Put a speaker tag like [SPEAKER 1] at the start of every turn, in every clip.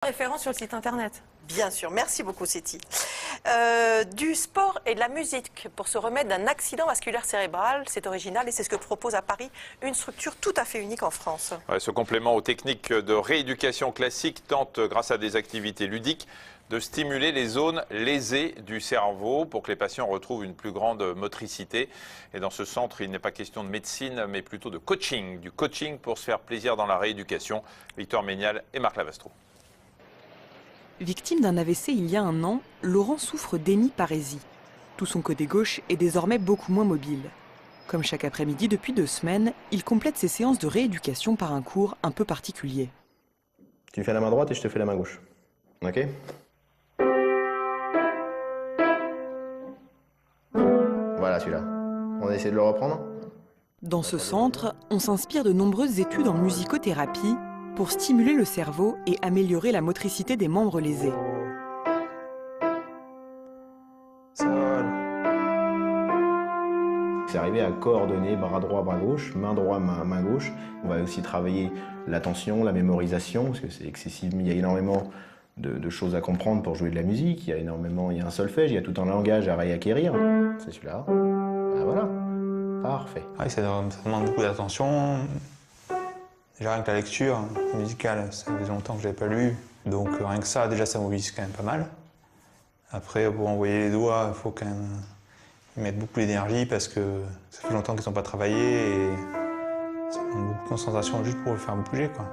[SPEAKER 1] Référence sur le site internet.
[SPEAKER 2] Bien sûr, merci beaucoup Séti. Du sport et de la musique pour se remettre d'un accident vasculaire cérébral, c'est original et c'est ce que propose à Paris une structure tout à fait unique en France.
[SPEAKER 3] Ouais, ce complément aux techniques de rééducation classique tente, grâce à des activités ludiques, de stimuler les zones lésées du cerveau pour que les patients retrouvent une plus grande motricité. Et dans ce centre, il n'est pas question de médecine, mais plutôt de coaching. Du coaching pour se faire plaisir dans la rééducation. Victor Ménial et Marc Lavastro.
[SPEAKER 4] Victime d'un AVC il y a un an, Laurent souffre d'hémiparésie. Tout son côté gauche est désormais beaucoup moins mobile. Comme chaque après-midi depuis 2 semaines, il complète ses séances de rééducation par un cours un peu particulier.
[SPEAKER 5] Tu me fais la main droite et je te fais la main gauche. Ok? Voilà celui-là. On va essayer de le reprendre.
[SPEAKER 4] Dans ce centre, on s'inspire de nombreuses études en musicothérapie pour stimuler le cerveau et améliorer la motricité des membres lésés.
[SPEAKER 5] C'est arrivé à coordonner bras droit, bras gauche, main droite, main gauche. On va aussi travailler l'attention, la mémorisation, parce que c'est excessif. Il y a énormément de choses à comprendre pour jouer de la musique. Il y a un solfège, il y a tout un langage à réacquérir. C'est celui-là. Ah voilà. Parfait.
[SPEAKER 6] Ah oui, ça demande beaucoup d'attention. Déjà rien que la lecture musicale, ça faisait longtemps que je n'avais pas lu. Donc rien que ça, déjà ça mobilise quand même pas mal. Après, pour envoyer les doigts, il faut quand même y mettre beaucoup d'énergie parce que ça fait longtemps qu'ils n'ont pas travaillé et ça demande beaucoup de concentration juste pour le faire bouger, quoi.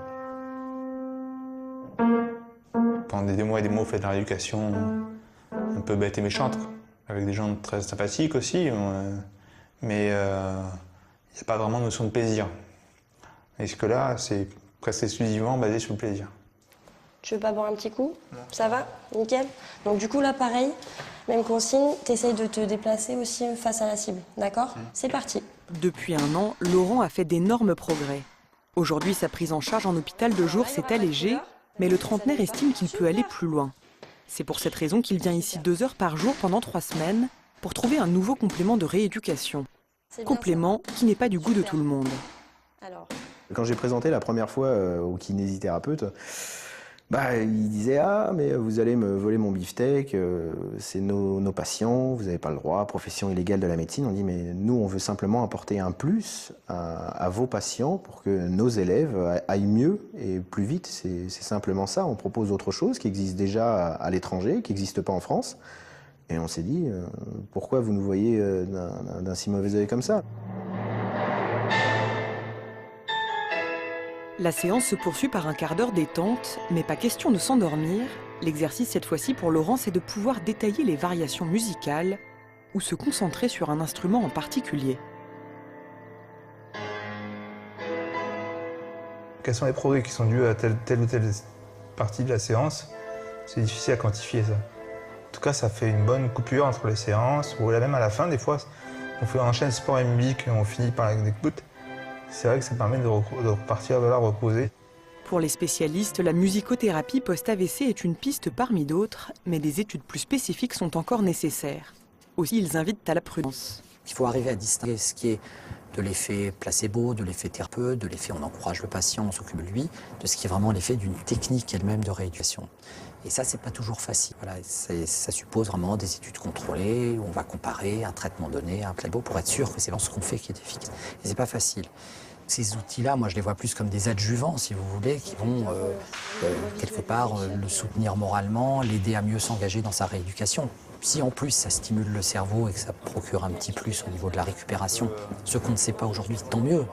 [SPEAKER 6] Pendant des mois et des mois, on fait de la rééducation un peu bête et méchante, avec des gens très sympathiques aussi, mais il n'y a pas vraiment de notion de plaisir. Et ce que là, c'est presque exclusivement basé sur le plaisir.
[SPEAKER 7] Tu veux pas boire un petit coup? Ça va? Nickel. Donc du coup là pareil, même consigne, t'essayes de te déplacer aussi face à la cible, d'accord? C'est parti.
[SPEAKER 4] Depuis un an, Laurent a fait d'énormes progrès. Aujourd'hui, sa prise en charge en hôpital de jour s'est allégée, mais le trentenaire estime qu'il peut aller plus loin. C'est pour cette raison qu'il vient ici 2 heures par jour pendant 3 semaines pour trouver un nouveau complément de rééducation. Complément qui n'est pas du goût de tout le monde.
[SPEAKER 7] Alors.
[SPEAKER 5] Quand j'ai présenté la première fois au kinésithérapeute, il disait « Ah, mais vous allez me voler mon beefsteak, c'est nos patients, vous n'avez pas le droit, profession illégale de la médecine. » On dit « Mais nous, on veut simplement apporter un plus à vos patients pour que nos élèves aillent mieux et plus vite. C'est simplement ça. On propose autre chose qui existe déjà à l'étranger, qui n'existe pas en France. » Et on s'est dit « Pourquoi vous nous voyez d'un si mauvais œil comme ça ?»
[SPEAKER 4] La séance se poursuit par un quart d'heure détente, mais pas question de s'endormir. L'exercice cette fois-ci pour Laurent, c'est de pouvoir détailler les variations musicales ou se concentrer sur un instrument en particulier.
[SPEAKER 6] Quels sont les progrès qui sont dus à telle ou telle partie de la séance? C'est difficile à quantifier ça. En tout cas, ça fait une bonne coupure entre les séances, ou là même à la fin, des fois, on enchaîne sport et musique et on finit par l'écoute. C'est vrai que ça permet de repartir de là reposer.
[SPEAKER 4] Pour les spécialistes, la musicothérapie post-AVC est une piste parmi d'autres, mais des études plus spécifiques sont encore nécessaires. Aussi, ils invitent à la prudence.
[SPEAKER 8] Il faut arriver à distinguer ce qui est de l'effet placebo, de l'effet thérapeute, de l'effet on encourage le patient, on s'occupe de lui, de ce qui est vraiment l'effet d'une technique elle-même de rééducation. Et ça, c'est pas toujours facile. Voilà, ça suppose vraiment des études contrôlées, où on va comparer un traitement donné, un placebo, pour être sûr que c'est vraiment ce qu'on fait qui est efficace. Et c'est pas facile. Ces outils-là, moi, je les vois plus comme des adjuvants, si vous voulez, qui vont, quelque part, le soutenir moralement, l'aider à mieux s'engager dans sa rééducation. Si en plus ça stimule le cerveau et que ça procure un petit plus au niveau de la récupération, ce qu'on ne sait pas aujourd'hui, tant mieux.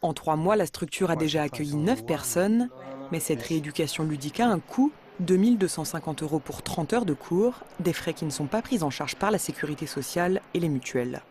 [SPEAKER 4] En 3 mois, la structure a déjà accueilli 9 personnes, mais cette rééducation ludique a un coût, 2 250 € pour 30 heures de cours, des frais qui ne sont pas pris en charge par la sécurité sociale et les mutuelles.